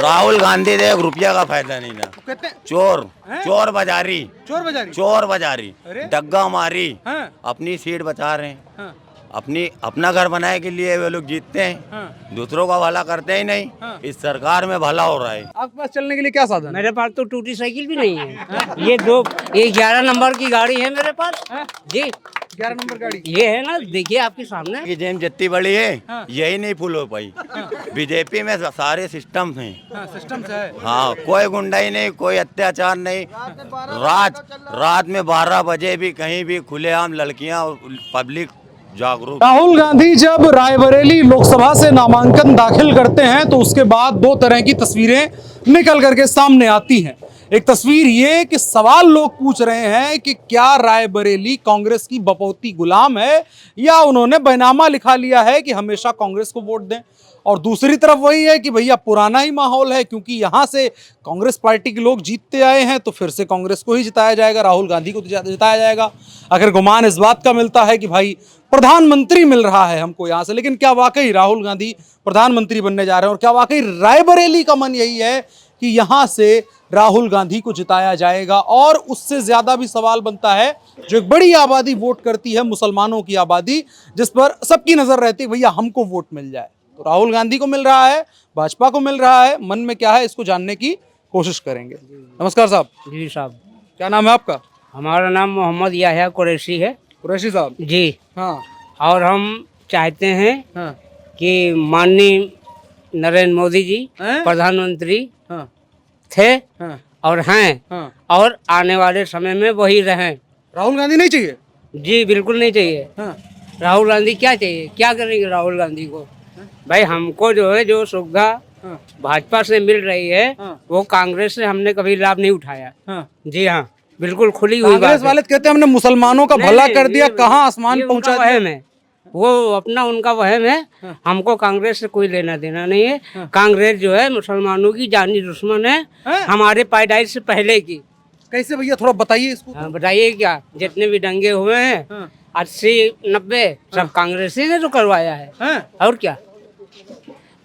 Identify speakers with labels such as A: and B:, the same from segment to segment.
A: राहुल गांधी दे 1 रुपया का फायदा नहीं ना।
B: कहते हैं
A: चोर
B: हैं?
A: चोर बाजारी, चोर बाजारी,
B: अरे?
A: डग्गा मारी,
B: हाँ।
A: अपनी सीट बचा रहे हैं।
B: हाँ।
A: अपना घर बनाने के लिए वे लोग जीतते हैं,
B: हाँ।
A: दूसरों का भला करते ही नहीं।
B: हाँ।
A: इस सरकार में भला हो रहा है।
B: आपके पास चलने के लिए क्या साधन है?
C: मेरे पास तो टूटी साइकिल भी नहीं है। ये 11 नंबर की गाड़ी है मेरे पास जी।
B: 11 नंबर गाड़ी
C: ये है ना, देखिए आपके सामने।
A: कि जेम जितनी बड़ी है
B: हाँ।
A: यही नहीं फुल हो पाई। बीजेपी में सारे सिस्टम हैं।
B: हाँ, सिस्टम से है।
A: हाँ, कोई गुंडाई नहीं, कोई अत्याचार नहीं। रात में 12 बजे भी कहीं भी खुलेआम लड़कियां पब्लिक जागरूक।
B: राहुल गांधी जब रायबरेली लोकसभा से नामांकन दाखिल करते हैं तो उसके बाद 2 तरह की तस्वीरें निकल करके सामने आती हैं। एक तस्वीर ये कि सवाल लोग पूछ रहे हैं कि क्या रायबरेली कांग्रेस की बपौती गुलाम है या उन्होंने बैनामा लिखा लिया है कि हमेशा कांग्रेस को वोट दें। और दूसरी तरफ वही है कि भैया पुराना ही माहौल है, क्योंकि यहाँ से कांग्रेस पार्टी के लोग जीतते आए हैं तो फिर से कांग्रेस को ही जिताया जाएगा, राहुल गांधी को जिताया जाएगा। अगर गुमान इस बात का मिलता है कि भाई प्रधानमंत्री मिल रहा है हमको यहाँ से, लेकिन क्या वाकई राहुल गांधी प्रधानमंत्री बनने जा रहे हैं और क्या वाकई रायबरेली का मन यही है कि यहाँ से राहुल गांधी को जिताया जाएगा। और उससे ज्यादा भी सवाल बनता है, जो एक बड़ी आबादी वोट करती है, मुसलमानों की आबादी, जिस पर सबकी नजर रहती है भैया हमको वोट मिल जाए। तो राहुल गांधी को मिल रहा है, भाजपा को मिल रहा है, मन में क्या है इसको जानने की कोशिश करेंगे। नमस्कार साहब।
C: जी साहब।
B: क्या नाम है आपका?
C: हमारा नाम मोहम्मद याह्या कुरैशी है।
B: कुरैशी साहब
C: जी
B: हाँ।
C: और हम चाहते हैं
B: हाँ।
C: कि माननीय नरेंद्र मोदी जी
B: हैं?
C: प्रधानमंत्री
B: हाँ।
C: थे
B: हाँ।
C: और हैं
B: हाँ।
C: और आने वाले समय में वही रहें।
B: राहुल गांधी नहीं चाहिए?
C: जी बिल्कुल नहीं चाहिए।
B: हाँ।
C: राहुल गांधी क्या चाहिए, क्या करेंगे राहुल गांधी को? भाई हमको जो है जो सुविधा
B: हाँ।
C: भाजपा से मिल रही है
B: हाँ।
C: वो कांग्रेस से हमने कभी लाभ नहीं उठाया।
B: हाँ।
C: जी हाँ, बिल्कुल खुली हुई बात
B: कांग्रेस
C: है।
B: वाले कहते हैं हमने मुसलमानों का
C: नहीं,
B: भला
C: नहीं,
B: कर दिया,
C: ये-
B: कहाँ आसमान
C: ये
B: पहुंचा
C: उनका
B: दिया।
C: वहम है, वो अपना उनका वहम है।
B: हाँ।
C: हमको कांग्रेस से कोई लेना देना नहीं है।
B: हाँ।
C: कांग्रेस जो है मुसलमानों की जानी दुश्मन है,
B: हैं?
C: हमारे पैदाइश से पहले की।
B: कैसे भैया थोड़ा बताइए इसको।
C: हाँ, बताइए क्या, जितने भी दंगे हुए हैं
B: हाँ।
C: 80-90 सब कांग्रेसी ने तो करवाया है।
B: हैं?
C: और क्या,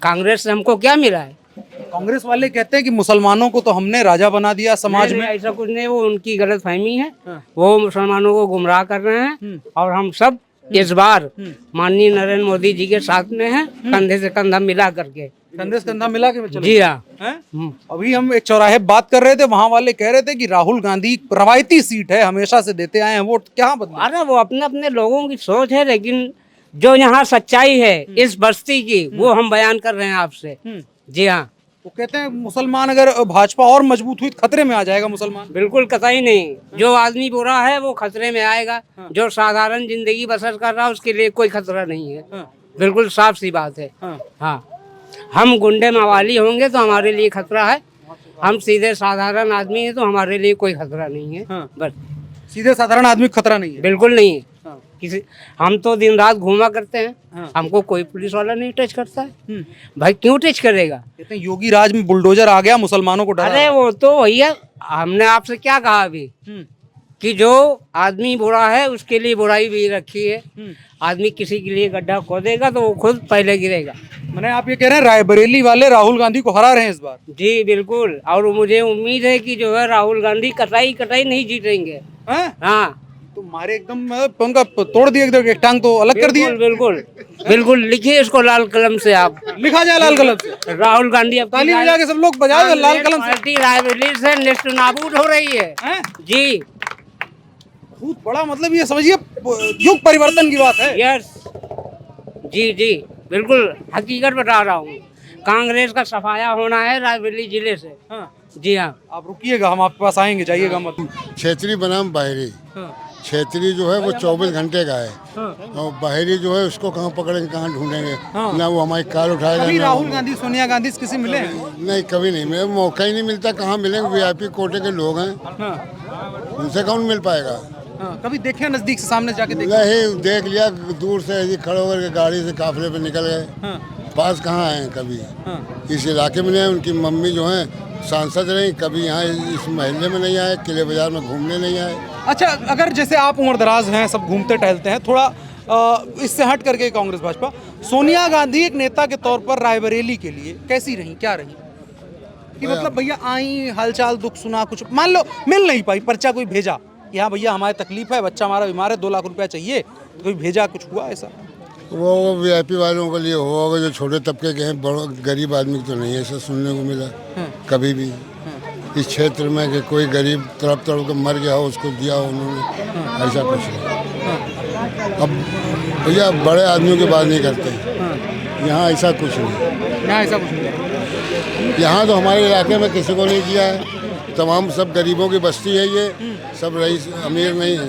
C: कांग्रेस से हमको क्या मिला है?
B: कांग्रेस वाले कहते हैं कि मुसलमानों को तो हमने राजा बना दिया समाज
C: नहीं,
B: में।
C: नहीं, ऐसा कुछ नहीं, वो उनकी गलत फहमी है।
B: हाँ।
C: वो मुसलमानों को गुमराह कर रहे हैं और हम सब इस बार माननीय नरेंद्र मोदी जी के साथ में हैं, कंधे से कंधा मिला करके।
B: कंधे से कंधा मिला के चले।
C: जी हाँ।
B: हैं? अभी हम एक चौराहे बात कर रहे थे, वहां वाले कह रहे थे कि राहुल गांधी रवायती सीट है, हमेशा से देते आए हैं वोट, क्या बदला?
C: अरे वो अपने अपने लोगों की सोच है, लेकिन जो यहाँ सच्चाई है इस बस्ती की वो हम बयान कर रहे हैं आपसे। जी हाँ।
B: वो कहते हैं मुसलमान अगर भाजपा और मजबूत हुई तो खतरे में आ जाएगा मुसलमान।
C: बिल्कुल कतई नहीं, जो आदमी बुरा है वो खतरे में आएगा, जो साधारण जिंदगी बसर कर रहा है उसके लिए कोई खतरा नहीं है।
B: हाँ।
C: बिल्कुल साफ सी बात है।
B: हाँ।
C: हाँ, हम गुंडे मवाली होंगे तो हमारे लिए खतरा है, हम सीधे साधारण आदमी हैं तो हमारे लिए कोई खतरा नहीं है।
B: हाँ।
C: बस
B: सीधे साधारण आदमी को खतरा नहीं है।
C: बिल्कुल नहीं है।
B: हाँ।
C: किसी, हम तो दिन रात घूमा करते हैं।
B: हाँ।
C: हमको कोई पुलिस वाला नहीं टच करता है। भाई क्यों टच करेगा?
B: कहते हैं योगी राज में बुलडोजर आ गया, मुसलमानों को डरा।
C: अरे वो तो भैया हमने आपसे क्या कहा अभी कि जो आदमी बुरा है उसके लिए बुराई भी रखी है। आदमी किसी के लिए गड्ढा खोदेगा तो वो खुद पहले गिरेगा।
B: मैंने आप ये कह रहे हैं रायबरेली वाले राहुल गांधी को हरा रहे हैं इस बार?
C: जी बिल्कुल, और मुझे उम्मीद है कि जो है राहुल गांधी कतई कतई नहीं जीतेंगे।
B: हैं?
C: हाँ
B: तो मारे एकदम उनका तोड़ दिए, एक टांग तो अलग कर दिए।
C: बिल्कुल बिल्कुल, लिखिए इसको लाल कलम से आप।
B: लिखा जाए लाल कलम से।
C: राहुल गांधी अब
B: ताली बजा के सब लोग बजाए लाल कलम से।
C: पार्टी रायबरेली से नेस्त नाबूद हो रही है।
B: हैं?
C: जी
B: बहुत बड़ा, मतलब ये समझिए युग परिवर्तन की बात है।
C: यस, जी जी बिल्कुल हकीकत बता रहा हूँ। कांग्रेस का सफाया होना है रायबरेली जिले से।
B: हाँ।
C: जी हाँ।
B: आप रुकिएगा, हम आपके पास आएंगे, जाइएगा मत।
D: क्षेत्रीय बनाम बाहरी। क्षेत्रीय जो है वो 24 घंटे का है और बाहरी जो है उसको कहाँ पकड़ेंगे, कहाँ ढूंढेंगे। ना वो हमारी कार उठाएगा,
B: कभी
D: ना
B: राहुल गांधी सोनिया गांधी से किसी मिले हैं?
D: नहीं, कभी नहीं मिले, मौका ही नहीं मिलता। कहाँ मिलेंगे, वीआईपी कोटे के लोग हैं, उनसे कौन मिल पाएगा।
B: कभी देखे नजदीक से, सामने जाके देखे?
D: नहीं, देख लिया दूर से, ऐसे खड़े होकर के गाड़ी से काफिले पे निकल गए, पास कहाँ आए कभी। इस इलाके में नहीं, उनकी मम्मी जो है सांसद रही, कभी यहाँ इस महल्ले में नहीं आए, किले बाजार में घूमने नहीं आए।
B: अच्छा, अगर जैसे आप उम्रदराज हैं, सब घूमते टहलते हैं, थोड़ा इससे हट करके कांग्रेस भाजपा, सोनिया गांधी एक नेता के तौर पर रायबरेली के लिए कैसी रही, क्या रही? कि मतलब भैया आई, हालचाल दुख सुना, कुछ मान लो मिल नहीं पाई, पर्चा कोई भेजा कि हाँ भैया हमारी तकलीफ है, बच्चा हमारा बीमार है, 2 लाख रुपया चाहिए, तो कोई भेजा, कुछ हुआ ऐसा?
D: वो VIP वालों के लिए होगा, जो छोटे तबके के हैं, बड़ो गरीब आदमी तो नहीं ऐसा सुनने को मिला कभी भी इस क्षेत्र में कि कोई गरीब तड़प तड़प के मर गया हो, उसको दिया हो उन्होंने, ऐसा कुछ नहीं। अब भैया बड़े आदमियों की बात नहीं करते, यहाँ ऐसा कुछ नहीं।
B: यहाँ ऐसा कुछ नहीं,
D: यहाँ तो हमारे इलाके में किसी को नहीं किया है, तमाम सब गरीबों की बस्ती है ये, सब रईस अमीर नहीं है।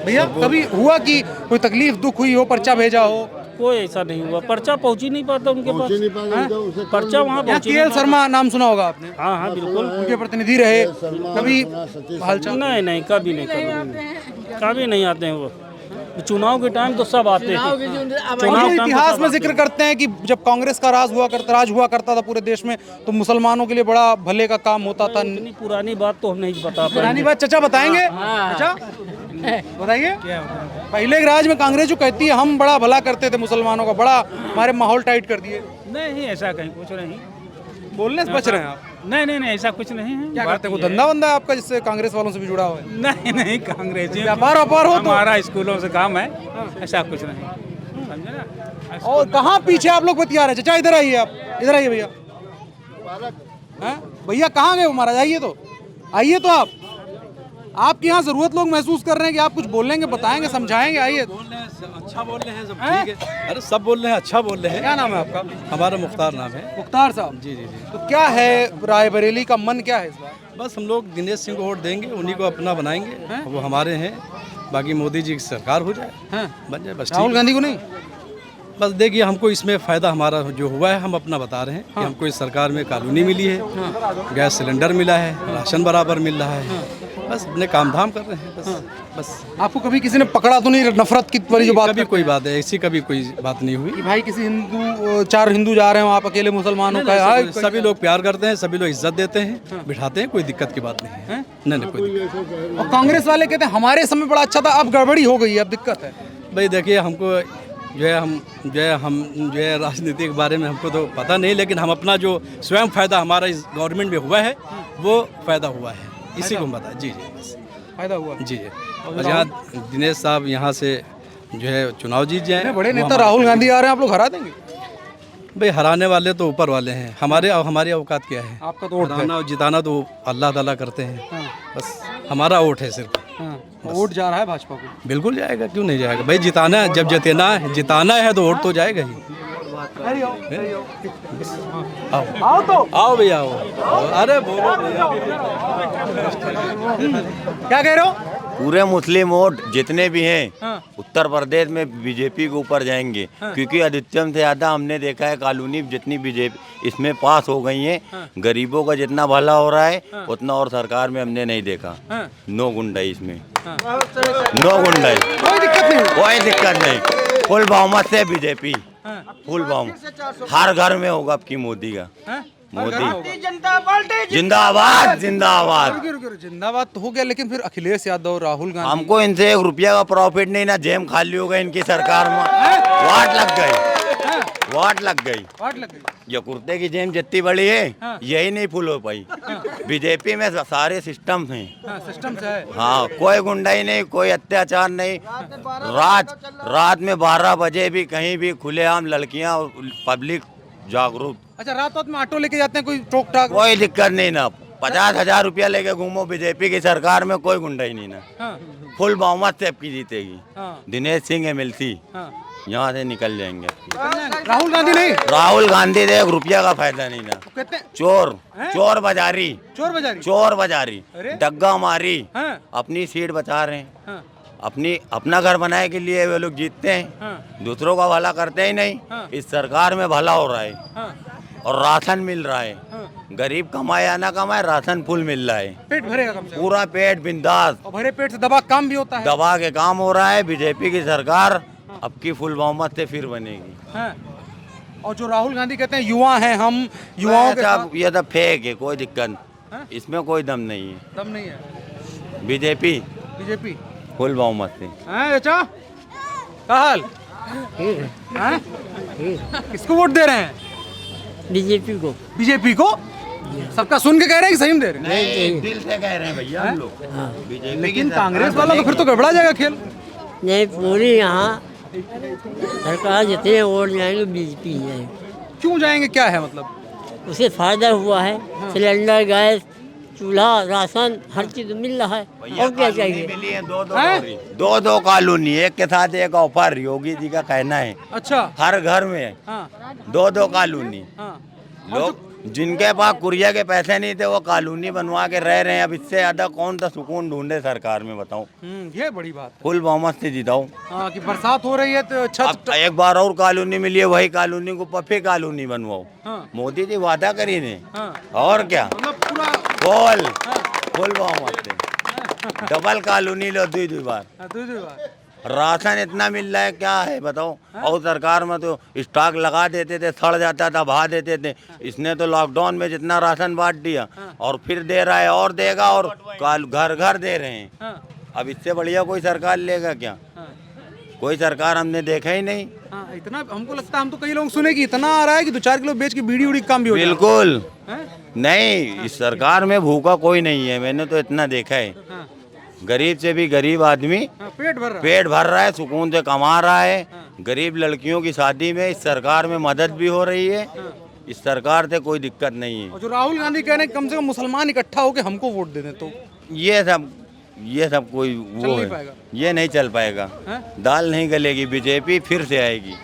B: भैया कभी हुआ कि कोई तकलीफ दुख हुई हो, पर्चा भेजा हो?
E: कोई ऐसा नहीं हुआ, पर्चा पहुंच ही नहीं पाता उनके पास,
D: पहुंच ही नहीं पाता, उनसे
E: पर्चा वहाँ
B: यहाँ
E: पहुंच ही
B: KL
E: नहीं
B: शर्मा नाम सुना होगा आपने,
E: पाता। हाँ हाँ बिल्कुल।
B: उनके प्रतिनिधि रहे, कभी हालचाल?
E: नहीं नहीं, कभी नहीं, कभी नहीं आते हैं वो। चुनाव के टाइम तो सब आते हैं।
B: और
E: चुनाव
B: जो
E: टाइम
B: इतिहास
E: तो
B: में
E: सब
B: जिक्र करते हैं कि जब कांग्रेस का राज हुआ करता था पूरे देश में, तो मुसलमानों के लिए बड़ा भले का काम होता था।
E: इतनी पुरानी बात तो हम नहीं बता
B: पुरानी
E: पाएंगे।
B: बात चाचा बताएंगे? अच्छा बताइए। पहले के राज में कांग्रेस जो कहती है हम बड़ा भला करते थे मुसलमानों का, बड़ा हमारे माहौल टाइट कर दिए,
E: नहीं ऐसा कहीं कुछ नहीं।
B: बोलने से बच रहे हैं आप?
E: नहीं नहीं नहीं, ऐसा कुछ नहीं है।
B: क्या करते हैं, कोई धंधा बंदा है आपका जिससे कांग्रेस वालों से भी जुड़ा हुआ है?
E: नहीं नहीं, कांग्रेस
B: व्यापार हो तो?
E: हमारा स्कूलों से काम है, ऐसा कुछ नहीं, समझे ना।
B: और कहाँ पीछे आप लोग बतिया रहे हैं? चाचा इधर आइए, आप इधर आइए भैया। हैं? भैया कहाँ गए महाराज? आइए तो, आइए तो आपके यहाँ जरूरत लोग महसूस कर रहे हैं कि आप कुछ बोलेंगे, बताएंगे, समझाएंगे। आइए।
F: अच्छा बोल रहे हैं, सब ठीक है। अरे सब बोल रहे हैं, अच्छा बोल रहे हैं।
B: क्या नाम है आपका?
F: हमारा मुख्तार नाम है।
B: मुख्तार साहब
F: जी जी जी।
B: तो क्या है रायबरेली का मन, क्या है इस बार?
F: बस हम लोग दिनेश सिंह को वोट देंगे, उन्हीं को अपना बनाएंगे, वो हमारे हैं। बाकी मोदी जी की सरकार हो जाए, बन जाए, बस
B: राहुल
F: ठीक।
B: गांधी को नहीं?
F: बस देखिए, हमको इसमें फ़ायदा हमारा जो हुआ है हम अपना बता रहे हैं कि हमको इस सरकार में कॉलोनी मिली है, गैस सिलेंडर मिला है, राशन बराबर मिल रहा है, बस अपने काम धाम कर रहे हैं बस। बस
B: आपको कभी किसी ने पकड़ा तो नहीं, नफरत की वाली जो बात
F: कभी कोई बात है ऐसी, कभी कोई बात नहीं हुई।
B: कि भाई किसी हिंदू, 4 हिंदू जा रहे हैं आप अकेले मुसलमानों का? हाय,
F: सभी लोग प्यार करते हैं, सभी लोग इज्जत देते हैं, बिठाते हैं, कोई दिक्कत की बात नहीं है। नहीं नहीं, कोई दिक्कत।
B: और कांग्रेस वाले कहते हैं हमारे समय बड़ा अच्छा था, अब गड़बड़ी हो गई है, अब दिक्कत है।
F: भाई देखिए, हमको जो है राजनीति के बारे में हमको तो पता नहीं, लेकिन हम अपना जो स्वयं फ़ायदा हमारा इस गवर्नमेंट में हुआ है वो फ़ायदा हुआ है, इसी को हम बताएं। जी जी, बस
B: फायदा हुआ।
F: जी जी। और यहाँ दिनेश साहब यहाँ से जो है चुनाव जीत जाए।
B: बड़े नेता राहुल गांधी आ रहे हैं, आप लोग हरा देंगे?
F: भाई हराने वाले तो ऊपर वाले हैं, हमारी औकात क्या है?
B: आपका तो वोट है।
F: हराना और जिताना तो अल्लाह ताला करते हैं। बस हमारा वोट है सिर्फ।
B: वोट जा रहा है भाजपा को?
F: बिल्कुल जाएगा, क्यों नहीं जाएगा भाई? जिताना है, जब जिताना है तो वोट तो जाएगा ही।
B: आओ तो,
F: आओ भैया आओ। अरे बोलो भैया।
B: क्या कह रहे हो?
A: पूरे मुस्लिम वोट जितने भी हैं उत्तर प्रदेश में बीजेपी के ऊपर जाएंगे, क्योंकि अधिकतम से ज़्यादा हमने देखा है कॉलोनी जितनी बीजेपी इसमें पास हो गई हैं, गरीबों का जितना भला हो रहा है उतना और सरकार में हमने नहीं देखा। नो गुंडाई इसमें, नो गुंडाई,
B: कोई दिक्कत नहीं।
A: कोई दिक्कत नहीं। फुल बहुमत से बीजेपी, फुल बहुमत हर घर में होगा। अब की मोदी का, मोदी जिंदाबाद जिंदाबाद।
B: रुकिए, जिंदाबाद तो हो गया, लेकिन फिर अखिलेश यादव, राहुल गांधी,
A: हमको इनसे 1 रुपया का प्रॉफिट नहीं ना, जेम खाली हो गई इनकी सरकार में। वाट लग गई, वाट लग गई,
B: वाट लग गई।
A: ये कुर्ते की जेम जितनी बड़ी है यही नहीं फुल हो पाई। बीजेपी में सारे सिस्टम हैं।
B: सिस्टम से है।
A: हाँ, कोई गुंडाई नहीं, कोई अत्याचार नहीं। रात में 12 बजे भी कहीं भी खुलेआम लड़कियां, पब्लिक जागरूक।
B: अच्छा, रात में ऑटो लेके जाते हैं, कोई टोक टाक?
A: कोई दिक्कत नहीं ना, 50,000 रुपया लेके घूमो, बीजेपी की सरकार में कोई गुंडाई नहीं ना। फुल बहुमत से आपकी जीतेगी। दिनेश सिंह MLC यहाँ से निकल जाएंगे।
B: राहुल गांधी नहीं?
A: राहुल गांधी से 1 रुपया का फायदा नहीं ना।
B: कहते हैं
A: चोर बाजारी,
B: चोर बाजारी,
A: चोर बाजारी, डग्गा मारी,
B: हाँ।
A: अपनी सीट बचा रहे हैं। अपना घर बनाने के लिए वे लोग जीतते हैं, दूसरों का भला करते ही नहीं। इस सरकार में भला हो रहा है और राशन मिल रहा है। गरीब कमाए या ना कमाए, राशन फुल मिल रहा है।
B: पेट भरेगा कम से कम।
A: पूरा पेट बिंदास,
B: और भरे पेट से दबा काम भी होता है।
A: दबा के काम हो रहा है। बीजेपी की सरकार अब की फुल बहुमत से फिर बनेगी।
B: और जो राहुल गांधी कहते हैं युवा हैं हम, युवाओं के साथ,
A: ये तो फेक है, कोई दिक्कत, इसमें कोई दम नहीं है।
B: दम नहीं है।
A: बीजेपी फुल बहुमत से।
B: चाचा क्या हाल? किसको वोट दे रहे हैं?
C: बीजेपी को।
B: बीजेपी को सबका सुन के कह रहे हैं कि सही में दे रहे हैं?
A: नहीं, दिल से कह रहे हैं भैया हम लोग बीजेपी
B: लेकिन कांग्रेस वाला तो फिर तो गड़बड़ा जाएगा खेल।
C: नहीं, पूरी यहाँ सरकार जितने वोट जाएंगे बीजेपी जाएंगे।
B: क्यों जाएंगे, क्या है मतलब?
C: उसे फायदा हुआ है, सिलेंडर, गैस, चूल्हा, राशन, हर चीज मिल रहा है, और क्या चाहिए?
A: मिली है दो कॉलोनी, एक के साथ एक ऑफर। योगी जी का कहना है
B: अच्छा।
A: हर घर में
B: हाँ,
A: दो कॉलोनी।
B: हाँ।
A: लोग जिनके पास कुरिया के पैसे नहीं थे वो कॉलोनी बनवा के रह रहे हैं। अब इससे ज्यादा कौन सा सुकून ढूंढे सरकार में, बताओ।
B: ये बड़ी बात है।
A: फुल बहुमत से जिताओ।
B: हाँ, कि बरसात हो रही है तो छत।
A: अब एक बार और कॉलोनी मिली है, वही कॉलोनी को पफे कॉलोनी बनवाओ।
B: हाँ,
A: मोदी जी वादा करी ने,
B: हाँ।
A: और क्या,
B: मतलब पूरा
A: फुल बहुमत से डबल कॉलोनी लो दो बार। राशन इतना मिल रहा है, क्या है बताओ। और सरकार में तो स्टॉक लगा देते थे, सड़ जाता था, बहा देते थे। इसने तो लॉकडाउन में जितना राशन बांट दिया और फिर दे रहा है और देगा, और घर घर दे रहे हैं। अब इससे बढ़िया कोई सरकार लेगा क्या? कोई सरकार हमने देखा ही नहीं।
B: इतना हमको लगता है, हम तो कई लोग सुने कि इतना आ रहा है कि 2-4 किलो बेच के बीड़ी उड़ी काम भी हो जाएगा।
A: बिल्कुल नहीं, इस सरकार में भूखा कोई नहीं है, मैंने तो इतना देखा है। गरीब से भी गरीब आदमी पेट भर रहा है, सुकून से कमा रहा है। गरीब लड़कियों की शादी में इस सरकार में मदद भी हो रही है। इस सरकार से कोई दिक्कत नहीं है।
B: और जो राहुल गांधी कह रहे हैं कम से कम मुसलमान इकट्ठा होकर हमको वोट दे दें, तो
A: ये सब कोई वो
B: नहीं
A: है,
B: पाएगा।
A: ये नहीं चल पाएगा। दाल नहीं गलेगी, बीजेपी फिर से आएगी।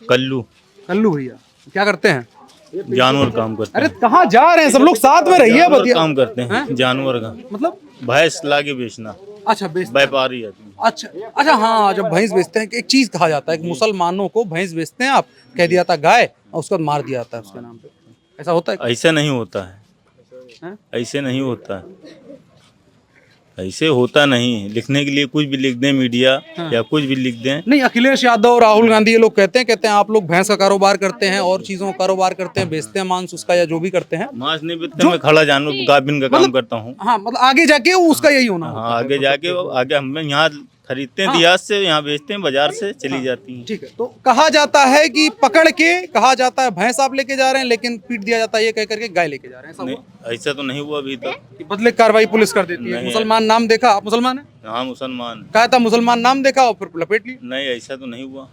G: कल्लू
B: कल्लू भैया क्या करते हैं?
G: जानवर काम करते
B: अरे कहाँ जा रहे हैं सब लोग, साथ में रहिए।
G: जानवर काम करते हैं, जानवर का
B: मतलब
G: भैंस लाके बेचना,
B: अच्छा बेचते हैं।
G: व्यापारी आदमी।
B: अच्छा हाँ, जब भैंस बेचते हैं, एक चीज कहा जाता है कि मुसलमानों को भैंस बेचते हैं, आप कह दिया था गाय और उसके बाद मार दिया जाता है उसके नाम पे, ऐसा होता है?
G: ऐसा नहीं होता है, ऐसे नहीं होता है, ऐसे होता नहीं। लिखने के लिए कुछ भी लिख दें मीडिया या कुछ भी लिख दें।
B: नहीं, अखिलेश यादव, राहुल गांधी, ये लोग कहते हैं आप लोग भैंस का कारोबार करते हैं और चीजों का कारोबार करते हैं, बेचते हैं मांस उसका या जो भी करते हैं।
G: मांस नहीं बेचते, मैं खड़ा जानवर गाभिन का काम करता हूँ।
B: हाँ, मतलब आगे जाके उसका यही होना होता है।
G: हाँ, आगे जाके आगे हम यहाँ खरीदते हैं दियाज से, यहाँ बेचते हैं, बाजार से चली जाती हैं।
B: ठीक है, तो कहा जाता है कि पकड़ के कहा जाता है भैंस आप लेके जा रहे हैं, लेकिन पीट दिया जाता है ये कह करके गाय लेके जा रहे हैं, ऐसा हुआ?
G: नहीं, ऐसा तो नहीं हुआ अभी तक।
B: कि बदले कार्रवाई पुलिस कर देती है।
G: नहीं।
B: मुसलमान नाम देखा, आप मुसलमान हैं?
G: हाँ, मुसलमान
B: कहा था मुसलमान नाम देखा और फिर लपेट लिया।
G: नहीं, ऐसा तो नहीं हुआ,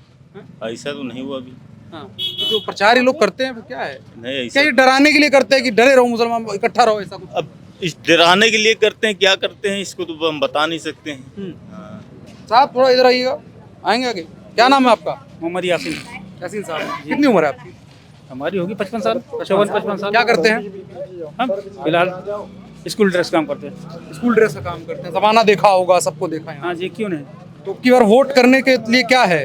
G: ऐसा तो नहीं हुआ अभी।
B: तो जो प्रचार ये लोग करते हैं, फिर क्या है?
G: नहीं,
B: क्या
G: ऐसा
B: ये डराने के लिए करते हैं कि डरे रहो मुसलमान, इकट्ठा रहो, ऐसा कुछ?
G: अब इस डराने के लिए करते हैं, क्या करते हैं इसको तो हम बता नहीं सकते हैं। हाँ।
B: साहब थोड़ा इधर आइएगा, आएंगे आगे। क्या नाम है आपका?
E: मोहम्मद यासीन।
B: यासीन साहब, कितनी उम्र है आपकी?
E: हमारी होगी 55 साल, 54-55 साल।
B: क्या करते हैं?
E: हम फिलहाल स्कूल ड्रेस काम करते हैं।
B: स्कूल ड्रेस का काम करते हैं। जमाना देखा होगा, सबको देखा है।
E: हाँ जी, क्यों नहीं।
B: तो की बार वोट करने के लिए क्या है?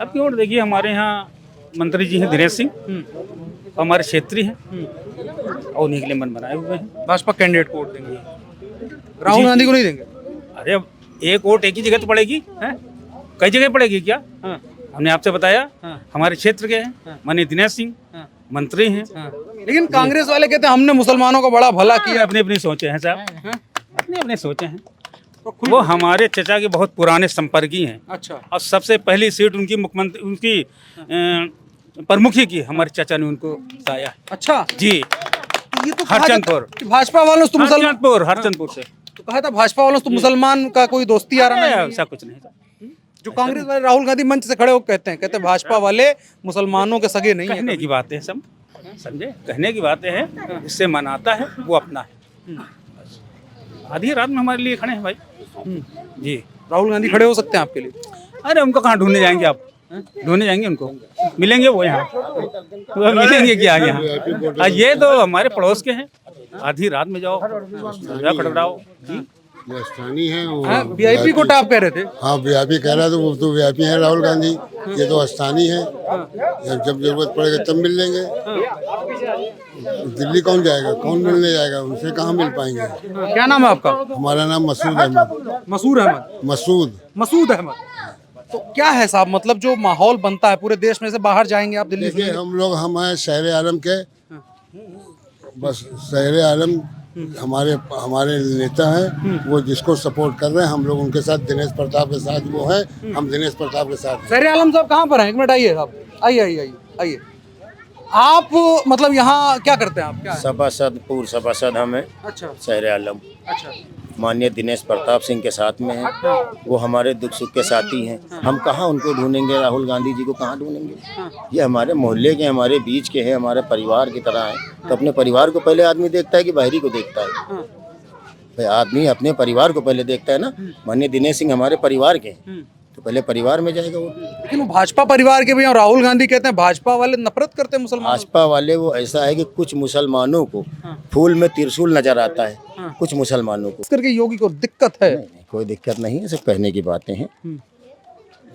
E: अब की ओर देखिए, हमारे यहाँ मंत्री जी हैं दिनेश सिंह, हमारे क्षेत्रीय हैं और उन्हीं के लिए मन बनाए हुए हैं।
B: भाजपा कैंडिडेट को वोट देंगे, राहुल गांधी को नहीं देंगे?
E: अरे अब एक वोट एक ही जगह तो पड़ेगी, कई जगह पड़ेगी क्या? हमने आपसे बताया हमारे क्षेत्र के हैं, माननीय दिनेश सिंह मंत्री हैं।
B: लेकिन कांग्रेस वाले कहते हैं हमने मुसलमानों का बड़ा भला किया।
E: अपने अपने सोचे हैं साहब, अपने अपने सोचे हैं। वो हमारे चचा के बहुत पुराने संपर्की हैं।
B: अच्छा।
E: और सबसे पहली सीट उनकी मुख्यमंत्री, उनकी प्रमुखी की हमारे चाचा ने उनको बताया।
B: अच्छा
E: जी,
B: ये तो
E: हरचंदपुर।
B: भाजपा वालों से तो मुसलमान,
E: हरचंदपुर से
B: तो कहा था भाजपा वालों से तो मुसलमान का कोई दोस्ती आ रहा है।
E: ऐसा कुछ नहीं।
B: जो कांग्रेस वाले राहुल गांधी मंच से खड़े होकर कहते हैं भाजपा वाले मुसलमानों के सगे नहीं है।
E: कहने की बातें सब समझे, कहने की बातें हैं, इससे मन आता है वो अपना है। आधी रात में हमारे लिए खड़े हैं भाई जी।
B: राहुल गांधी खड़े हो सकते हैं आपके लिए?
E: अरे उनको कहाँ ढूंढने जाएंगे आप? ढूंढने जाएंगे उनको, मिलेंगे वो यहाँ, वो मिलेंगे क्या यहाँ? ये तो हमारे पड़ोस के हैं। आधी रात में जाओ, खड़बड़ाओ।
D: जो स्थानीय है वो
B: वीआईपी कोटा आप कह रहे थे?
D: हाँ, वीआईपी कह रहा था, वो तो वीआईपी है राहुल गांधी। ये तो स्थानीय है, जब जरूरत पड़ेगा तब मिल लेंगे। दिल्ली कौन जाएगा, कौन मिलने जाएगा, उनसे कहाँ मिल पाएंगे।
B: क्या नाम है आपका?
D: हमारा नाम मसूद अहमद।
B: मसूद अहमद। मसूद अहमद। तो क्या है साहब, मतलब जो माहौल बनता है पूरे देश में से बाहर जाएंगे आप दिल्ली से?
D: देखिए, हम हैं शहर आलम के, बस शहर आलम हमारे नेता हैं, वो जिसको सपोर्ट कर रहे हैं हम लोग उनके साथ। दिनेश प्रताप के साथ वो हैं, हम दिनेश प्रताप के साथ हैं।
B: शहर आलम साहब कहाँ पर हैं? एक मिनट आइए साहब, आइए आइए आइए आइए। आप मतलब यहाँ क्या करते हैं आप, क्या है?
H: सभासद पूर्व सभासद हमें
B: अच्छा
H: शहर आलम
B: अच्छा
H: माननीय दिनेश प्रताप सिंह के साथ में हैं। वो हमारे दुख सुख के साथी हैं। हम कहाँ उनको ढूंढेंगे, राहुल गांधी जी को कहाँ ढूंढेंगे। ये हमारे मोहल्ले के, हमारे बीच के हैं, हमारे परिवार की तरह हैं। तो अपने परिवार को पहले आदमी देखता है कि बाहरी को देखता है? भाई आदमी अपने परिवार को पहले देखता है ना। माननीय दिनेश सिंह हमारे परिवार के हैं, तो पहले परिवार में जाएगा वो।
B: लेकिन वो भाजपा परिवार के भी हैं और राहुल गांधी कहते हैं भाजपा वाले नफरत करते हैं मुसलमान।
H: भाजपा वाले वो ऐसा है कि कुछ मुसलमानों को फूल में त्रिशूल नजर आता है, कुछ मुसलमानों को।
B: इस करके योगी को दिक्कत है।
H: नहीं, कोई दिक्कत नहीं है, सब कहने की बातें हैं।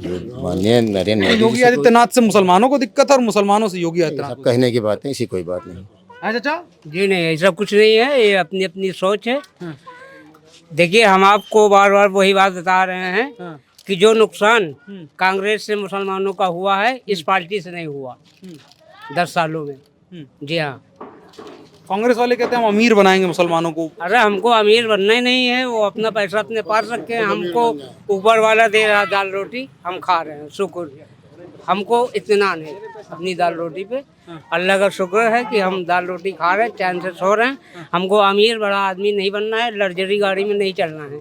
H: जो माननीय नरेंद्र मोदी
B: योगी
H: जी से कोई-
B: आदित्यनाथ से मुसलमानों को दिक्कत है और मुसलमानों से योगी आदित्यनाथ
H: सब कहने की बातें, ऐसी कोई बात नहीं।
B: है चाचा।
C: जी नहीं, ऐसा कुछ नहीं है, ये अपनी अपनी सोच है। देखिए, हम आपको बार बार वही बात बता रहे हैं कि जो नुकसान कांग्रेस से मुसलमानों का हुआ है, इस पार्टी से नहीं हुआ 10 सालों में। जी हाँ।
B: कांग्रेस वाले कहते हैं हम अमीर बनाएंगे मुसलमानों को।
C: अरे हमको अमीर बनना ही नहीं है, वो अपना पैसा अपने पास रखे हैं। हमको ऊपर वाला दे रहा दाल रोटी, हम खा रहे हैं, शुक्र। हमको इत्मीनान है अपनी दाल रोटी पे। अल्लाह का शुक्र है कि हम दाल रोटी खा रहे हैं, चैन से सो रहे हैं। हमको अमीर बड़ा आदमी नहीं बनना है, लग्जरी गाड़ी में नहीं चलना है।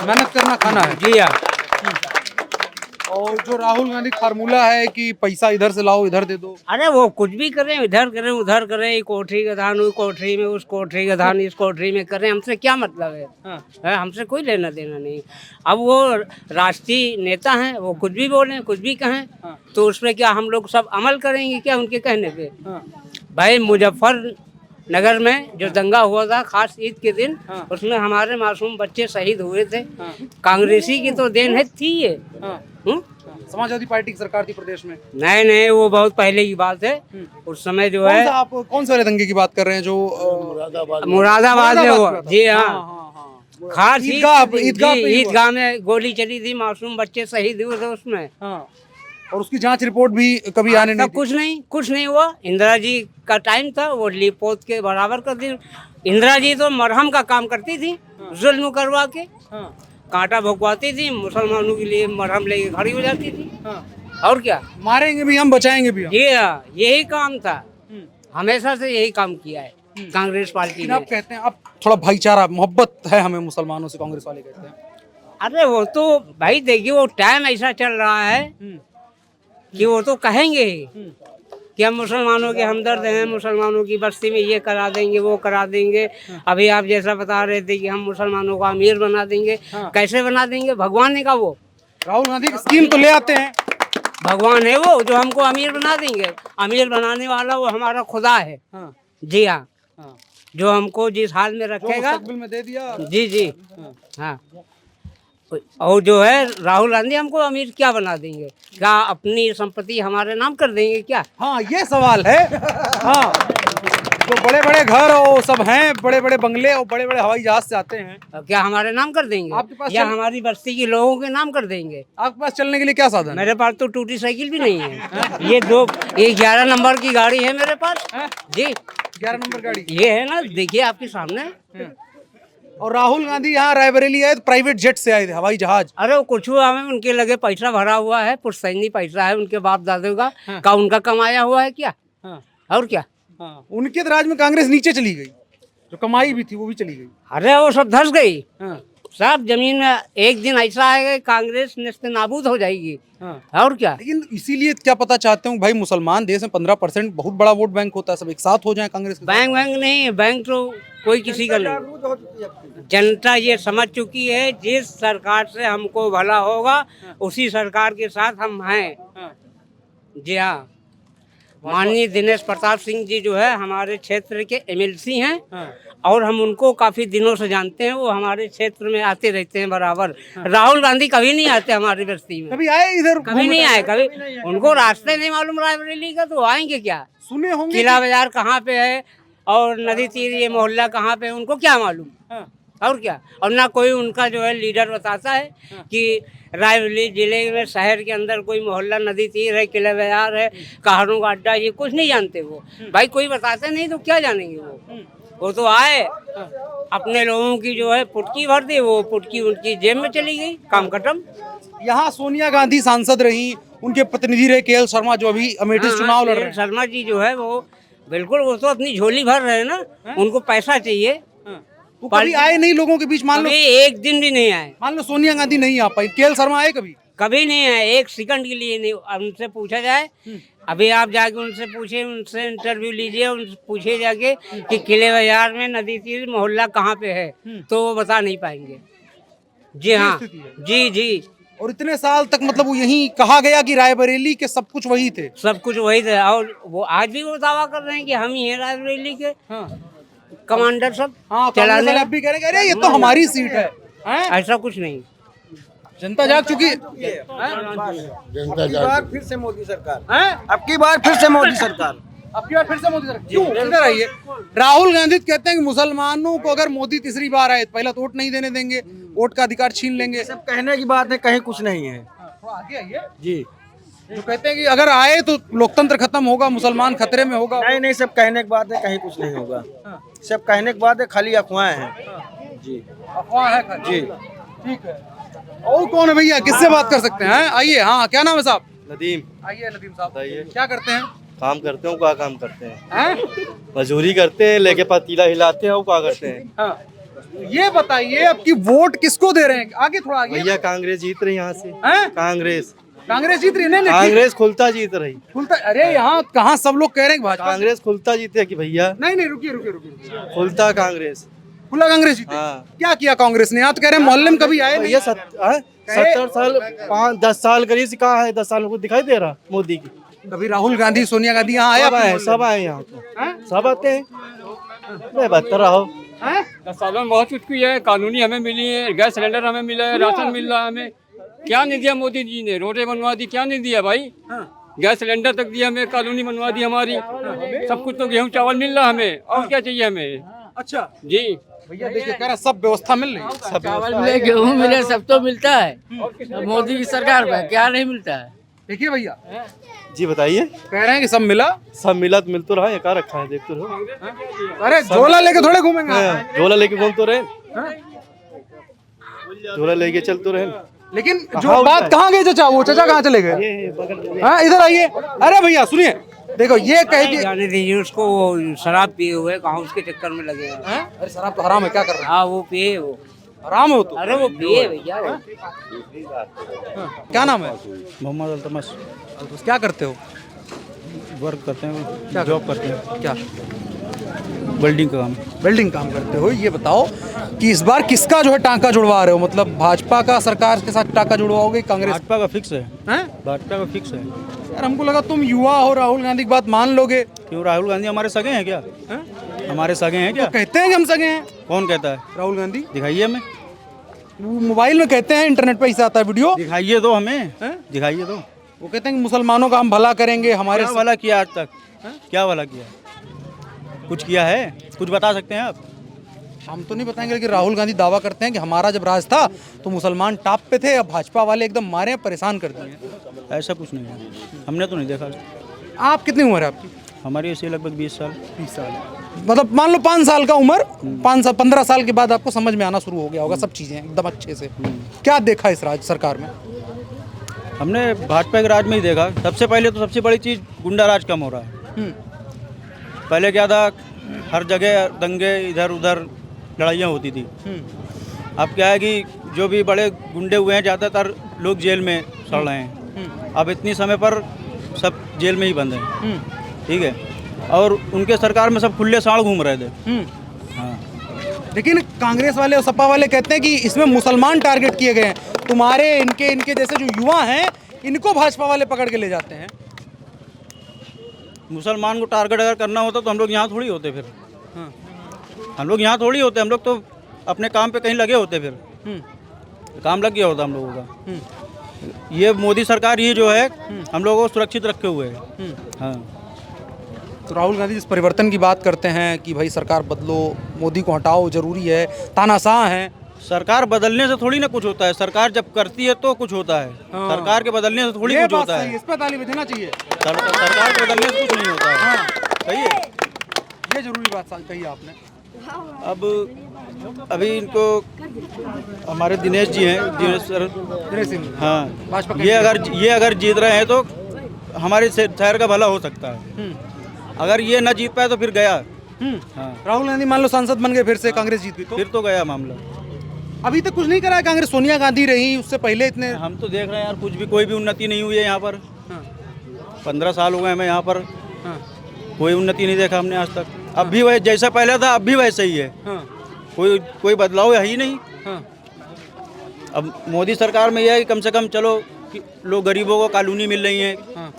B: मेहनत करना खाना है।
C: जी हाँ।
B: और जो राहुल गांधी फार्मूला है कि पैसा इधर से लाओ इधर दे दो।
C: अरे वो कुछ भी करें, इधर करें उधर करें, ये कोठरी का धान उस कोठरी में, उस कोठरी का धान इस कोठरी में करें, हमसे क्या मतलब है? हमसे कोई लेना देना नहीं। अब वो राष्ट्रीय नेता हैं, वो कुछ भी बोलें, कुछ भी कहें, तो उस पर क्या हम लोग सब अमल करेंगे क्या उनके कहने पे? भाई मुजफ्फरनगर में जो दंगा हुआ था खास ईद के दिन, उसमें हमारे मासूम बच्चे शहीद हुए थे। कांग्रेसी की तो देन है थी ये।
B: समाजवादी पार्टी की सरकार थी प्रदेश में।
C: नहीं नहीं, वो बहुत पहले की बात है। उस समय जो है,
B: आप कौन से वाले दंगे की बात कर रहे हैं? जो
C: मुरादाबाद में हुआ। जी हाँ,
B: हाँ।
C: खास
B: ईदगाह
C: में गोली चली थी, मासूम बच्चे शहीद हुए थे उसमें।
B: और उसकी जांच रिपोर्ट भी कभी आने नहीं थी।
C: कुछ नहीं हुआ। इंदिरा जी का टाइम था, वो लीपोत के बराबर कर दी। इंदिरा जी तो मरहम का काम करती थी, जुल्म करवा के कांटा भुगवाती थी, मुसलमानों के लिए मरहम लेके खड़ी हो जाती थी। और क्या,
B: मारेंगे भी हम, बचाएंगे भी हम।
C: जी हाँ, यही काम था, हमेशा से यही काम किया है कांग्रेस पार्टी ने।
B: आप कहते हैं अब थोड़ा भाईचारा मोहब्बत है हमें मुसलमानों से, कांग्रेस वाले कहते हैं।
C: अरे वो तो भाई देखिए, वो टाइम ऐसा चल रहा है कि वो तो कहेंगे ही कि हम मुसलमानों के हमदर्द हैं, मुसलमानों की बस्ती में ये करा देंगे, वो करा देंगे। अभी आप जैसा बता रहे थे कि हम मुसलमानों को अमीर बना देंगे। कैसे बना देंगे? भगवान ने कहा, वो
B: राहुल गांधी की स्कीम तो ले आते हैं,
C: भगवान है वो जो हमको अमीर बना देंगे। अमीर बनाने वाला वो हमारा खुदा है। जी हाँ, जो हमको जिस हाल में रखेगा।
B: मुस्तकबिल में दे दिया।
C: जी जी हाँ। और जो है राहुल गांधी हमको अमीर क्या बना देंगे? क्या अपनी संपत्ति हमारे नाम कर देंगे क्या?
B: हाँ, ये सवाल है। हाँ, जो बड़े बड़े घर और सब हैं, बड़े बड़े बंगले और बड़े बड़े हवाई जहाज से आते हैं,
C: क्या हमारे नाम कर देंगे?
B: आपके पास
C: या हमारी बस्ती के लोगों के नाम कर देंगे?
B: आपके पास चलने के लिए क्या साधन है?
C: मेरे पास तो टूटी साइकिल भी नहीं है। ये 11 नंबर की गाड़ी है मेरे पास। जी,
B: 11 नंबर गाड़ी
C: ये है ना, देखिए आपके सामने।
B: और राहुल गांधी यहाँ रायबरेली आए तो प्राइवेट जेट से आए थे, हवाई जहाज।
C: अरे वो कुछ हुआ हमें, उनके लगे पैसा भरा हुआ है, पुश्तैनी पैसा है उनके बाप दादों का। का उनका कमाया हुआ है क्या? और क्या?
B: उनके तो राज में कांग्रेस नीचे चली गई, जो कमाई भी थी वो भी चली गई।
C: अरे वो सब धस गई। सब जमीन में एक दिन ऐसा आएगा, कांग्रेस नेस्तनाबूद हो जाएगी। और क्या?
B: लेकिन इसीलिए क्या पता चाहते हूँ भाई, मुसलमान देश में 15% बहुत बड़ा वोट बैंक होता है, सब एक साथ हो जाए कांग्रेस के साथ।
C: बैंक नहीं, बैंक तो कोई किसी का नहीं। जनता ये समझ चुकी है, जिस सरकार से हमको भला होगा उसी सरकार के साथ हम हैं। जी हाँ, माननीय दिनेश प्रताप सिंह जी जो है हमारे क्षेत्र के MLC हैं। और हम उनको काफी दिनों से जानते हैं, वो हमारे क्षेत्र में आते रहते हैं बराबर। राहुल गांधी कभी नहीं आते हमारी बस्ती में,
B: कभी आए इधर?
C: कभी नहीं आए। कभी उनको रास्ते नहीं मालूम रायबरेली का, तो आएंगे क्या?
B: सुने होंगे
C: किला बाजार कहाँ पे है और नदी तीर ये मोहल्ला कहाँ पे है, उनको क्या मालूम? और क्या। और ना कोई उनका जो है लीडर बताता है कि रायबरेली जिले में शहर के अंदर कोई मोहल्ला नदी तीर है, किला बाजार है, कहारों का अड्डा, ये कुछ नहीं जानते वो। भाई कोई बताते नहीं तो क्या जानेंगे वो तो आए अपने लोगों की जो है पुटकी भर दी, वो पुटकी उनकी जेब में चली गई, काम खत्म।
B: यहाँ सोनिया गांधी सांसद रही, उनके प्रतिनिधि रहे केएल शर्मा जो अभी अमेठी से चुनाव लड़ रहे हैं।
C: शर्मा जी जो है वो बिल्कुल, वो तो अपनी झोली भर रहे हैं ना, उनको पैसा चाहिए।
B: वो कभी आए नहीं लोगों के बीच, मान लो
C: एक दिन भी नहीं आए।
B: मान लो सोनिया गांधी नहीं आ पाई, केएल शर्मा आए कभी
C: नहीं आए, एक सेकंड के लिए नहीं। उनसे पूछा जाए, अभी आप जाके उनसे पूछे, उनसे इंटरव्यू लीजिए, उनसे पूछे जाके कि किले बाजार में नदी तीर मोहल्ला कहाँ पे है, तो वो बता नहीं पाएंगे। जी हाँ, जी।
B: और इतने साल तक मतलब वो यही कहा गया कि रायबरेली के सब कुछ वही थे,
C: सब कुछ वही थे। और वो आज भी वो दावा कर रहे हैं कि हम ही हैं रायबरेली के कमांडर सब।
B: चलाने वाले अब भी कह रहे हैं अरे ये तो हमारी सीट है।
C: ऐसा कुछ नहीं,
B: जनता जाग चुकी है।
D: जनता जाग
I: फिर से मोदी सरकार,
B: अब की बार फिर से मोदी सरकार। क्यों? इधर आइए। राहुल गांधी कहते हैं कि मुसलमानों को अगर मोदी तीसरी बार आए तो पहला तो वोट नहीं देने देंगे, वोट का अधिकार छीन लेंगे।
I: सब कहने की बात है, कहीं कुछ नहीं है।
B: आगे आइए
I: जी,
B: जो कहते हैं कि अगर आए तो लोकतंत्र खत्म होगा, मुसलमान खतरे में होगा।
I: नहीं, सब कहने की बात है, कहीं कुछ नहीं होगा। सब कहने की बात है, खाली अफवाहें हैं। जी,
B: अफवाह है खाली।
I: जी,
B: ठीक है। और कौन है भैया, किससे बात कर सकते हैं? आइए। हाँ, क्या नाम है साहब?
J: नदीम।
B: आइए नदीम साहब, क्या करते हैं?
J: काम करते हो, क्या काम करते हैं? मजदूरी करते हैं, लेके पतीला हिलाते हैं, वो क्या करते हैं?
B: हाँ। ये बताइए अब की वोट किसको दे रहे हैं? आगे थोड़ा आगे।
J: भैया कांग्रेस जीत रही यहाँ से। कांग्रेस
B: जीत रही? नहीं,
J: कांग्रेस खुलता जीत रही।
B: खुलता? अरे यहाँ कहाँ सब लोग कह रहे हैं भाजपा
J: कांग्रेस खुलता जीते कि भैया?
B: नहीं, रुकिए।
J: खुलता कांग्रेस,
B: खुला कांग्रेस जीते।
J: हाँ।
B: क्या किया कांग्रेस ने? यहाँ तो कह रहे हैं मोहल्ले में कभी आए नहीं।
J: भैया 70 साल 5-10 साल करीब से कहाँ है? 10 साल को दिखाई दे रहा मोदी की।
B: कभी राहुल गांधी, सोनिया गांधी यहाँ आए?
J: सब आए यहाँ तो, सब आते हैं। मैं बता रहा हूँ
E: 10 सालों में बहुत कुछ किया है। कानूनी हमें मिली है, गैस सिलेंडर हमें मिला है, राशन मिल रहा है हमें। क्या नहीं दिया मोदी जी ने? रोडें बनवा दी, क्या नहीं दिया भाई? गैस सिलेंडर तक दिया हमें, कानूनी बनवा दी हमारी, सब कुछ। तो गेहूँ चावल मिल रहा हमें, और क्या चाहिए हमें?
B: अच्छा
E: जी
B: भैया देखिए, कह रहा सब व्यवस्था मिल रही है।
C: चावल मिले, गेहूँ मिले, सब तो मिलता है। मोदी की सरकार में क्या नहीं मिलता है?
B: देखिए भैया
J: जी, बताइए।
B: कह रहे हैं कि सब मिला
J: सब मिला तो मिल तो रहा है, क्या रखा है देख तो रहो।
B: अरे झोला लेके थोड़े घूमेंगे?
J: झोला लेके घूम तो रहे, झोला लेके चल तो रहे।
B: लेकिन जो बात कहाँ गए चाचा? वो चाचा कहाँ चले गए? हाँ, इधर आइए। अरे भैया सुनिए, देखो ये कहे
C: जाने दीजिए उसको, वो शराब पिए हुए कहाँ उसके चक्कर में लगे हैं।
B: अरे शराब तो हराम है, क्या कर रहे हैं?
C: हाँ वो पिए, वो
B: हराम है वो तो।
C: अरे वो पिए भैया।
B: क्या नाम है?
F: मोहम्मद अल्तमश।
B: क्या करते हो?
F: वर्क करते हैं, जॉब करते हैं।
B: क्या?
F: वेल्डिंग का काम।
B: वेल्डिंग काम करते हो। ये बताओ कि इस बार किसका जो है टांका जुड़वा रहे हो? मतलब भाजपा का सरकार के साथ टांका जुड़वाओगे, कांग्रेस?
F: भाजपा का फिक्स है।
B: हैं?
F: भाजपा का फिक्स है।
B: यार हमको लगा तुम युवा हो, राहुल गांधी की बात मान लोगे।
F: क्यों? राहुल गांधी हमारे सगे हैं क्या? हमारे सगे हैं क्या?
B: कहते हैं कि हम सगे हैं।
F: कौन कहता है?
B: राहुल गांधी।
F: दिखाइए हमें।
B: वो मोबाइल में कहते हैं, इंटरनेट पे ही आता है वीडियो।
F: दिखाइए दो हमें, दिखाइए दो।
B: वो कहते हैं कि मुसलमानों का हम भला करेंगे। हमारे
F: क्या भला किया आज तक? क्या भला किया? कुछ किया है? कुछ बता सकते हैं आप?
B: हम तो नहीं बताएंगे, लेकिन राहुल गांधी दावा करते हैं कि हमारा जब राज था तो मुसलमान टॉप पे थे, अब भाजपा वाले एकदम मारे परेशान कर दिए।
F: ऐसा कुछ नहीं है, हमने तो नहीं देखा।
B: आप कितनी उम्र है आपकी?
F: हमारी ऐसे लगभग 20 साल।
B: 20 साल मतलब मान लो 5 साल का उम्र, 15 साल के बाद आपको समझ में आना शुरू हो गया होगा सब चीज़ें एकदम अच्छे से। क्या देखा इस राज्य सरकार में?
F: हमने भाजपा के राज में ही देखा। सबसे पहले तो सबसे बड़ी चीज़ गुंडा राज कम हो रहा है। पहले क्या था, हर जगह दंगे, इधर उधर लड़ाइयाँ होती थी। अब क्या है कि जो भी बड़े गुंडे हुए हैं ज़्यादातर लोग जेल में सड़ रहे हैं। अब इतनी समय पर सब जेल में ही बंद हैं। ठीक है, और उनके सरकार में सब खुले साड़ घूम रहे थे। हाँ,
B: लेकिन कांग्रेस वाले और सपा वाले कहते हैं कि इसमें मुसलमान टारगेट किए गए हैं। तुम्हारे इनके जैसे जो युवा हैं, इनको भाजपा वाले पकड़ के ले जाते हैं।
F: मुसलमान को टारगेट अगर करना होता तो हम लोग यहाँ थोड़ी होते। फिर हम लोग यहाँ थोड़ी होते, हम लोग तो अपने काम पे कहीं लगे होते। फिर काम लग गया होता हम लोगों का। ये मोदी सरकार ही जो है हम लोगों को सुरक्षित रखे हुए है। हाँ,
B: तो राहुल गांधी जिस परिवर्तन की बात करते हैं कि भाई सरकार बदलो, मोदी को हटाओ, जरूरी है, तानाशाह हैं।
I: सरकार बदलने से थोड़ी ना कुछ होता है, सरकार जब करती है तो कुछ होता है। सरकार के बदलने से थोड़ी
B: ये
I: कुछ
B: बात
I: होता
B: सही
I: है।
B: इस पे ताली बजाना चाहिए।
I: सरकार के बदलने से कुछ नहीं होता है।
B: हाँ,
I: सही है।
B: ये जरूरी बात कही आपने।
I: अब अभी इनको हमारे दिनेश जी हैं, दिनेश सर,
B: दिनेश सिंह,
I: हाँ,
B: भाजपा
I: ये अगर जीत रहे हैं तो हमारे शहर का भला हो सकता है। अगर ये ना जीत पाए तो फिर गया। हाँ,
B: राहुल गांधी मान लो सांसद बन गए, फिर से कांग्रेस जीत गई तो
I: फिर तो गया मामला।
B: अभी तक कुछ नहीं करा है कांग्रेस। सोनिया गांधी रही, उससे पहले इतने
I: हम तो देख रहे हैं यार, कुछ भी कोई भी उन्नति नहीं हुई है यहाँ पर। 15 साल हो गए हमें यहाँ पर, कोई उन्नति नहीं देखा हमने आज तक। अब भी वही जैसा पहले था, अब भी वैसे ही है। कोई बदलाव है ही नहीं। अब मोदी सरकार में यह है कि कम से कम चलो कि लोग गरीबों को कॉलोनी मिल रही है,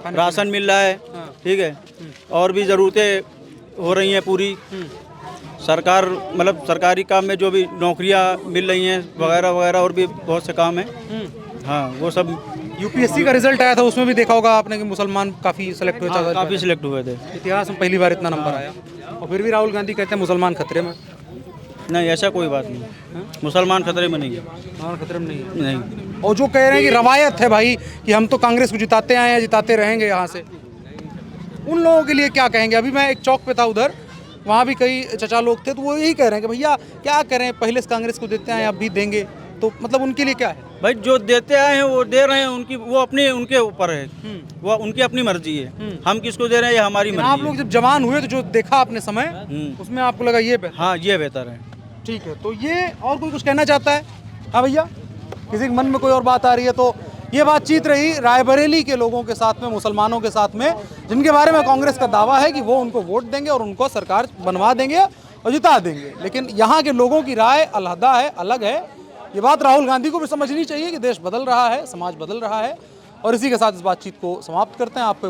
I: राशन मिल रहा है, ठीक है, और भी ज़रूरतें हो रही हैं पूरी। सरकार मतलब सरकारी काम में जो भी नौकरियां मिल रही हैं वगैरह वगैरह, और भी बहुत से काम हैं। हाँ, वो सब।
B: यूपीएससी का रिजल्ट आया था, उसमें भी देखा होगा आपने कि मुसलमान काफ़ी सेलेक्ट हुए थे।
I: काफ़ी सिलेक्ट हुए थे।
B: इतिहास में पहली बार इतना नंबर आया, और फिर भी राहुल गांधी कहते हैं मुसलमान खतरे में।
I: नहीं, ऐसा कोई बात नहीं। मुसलमान खतरे में नहीं है।
B: मुसलमान खतरे में नहीं है।
I: नहीं।
B: और जो कह रहे हैं कि रवायत है भाई कि हम तो कांग्रेस को जिताते आए हैं, जिताते रहेंगे यहाँ से, उन लोगों के लिए क्या कहेंगे? अभी मैं एक चौक पे था उधर, वहाँ भी कई चचा लोग थे, तो वो यही कह रहे हैं कि भैया क्या करें, पहले से कांग्रेस को देते आए, अब भी देंगे। तो मतलब उनके लिए क्या है?
I: भाई जो देते आए हैं वो दे रहे हैं, उनकी वो अपने उनके ऊपर है, वो उनकी अपनी मर्जी है। हम किसको दे रहे हैं ये हमारी मर्जी
B: आप लोग जब जवान हुए तो जो देखा आपने समय, उसमें आपको लगा ये बेहतर?
I: हाँ, ये बेहतर है।
B: ठीक है, तो ये और कोई कुछ कहना चाहता है? हाँ भैया, किसी के मन में कोई और बात आ रही है तो ये बातचीत रही रायबरेली के लोगों के साथ में, मुसलमानों के साथ में, जिनके बारे में कांग्रेस का दावा है कि वो उनको वोट देंगे और उनको सरकार बनवा देंगे और जिता देंगे। लेकिन यहाँ के लोगों की राय अलहदा है, अलग है। ये बात राहुल गांधी को भी समझनी चाहिए कि देश बदल रहा है, समाज बदल रहा है। और इसी के साथ इस बातचीत को समाप्त करते हैं। आपको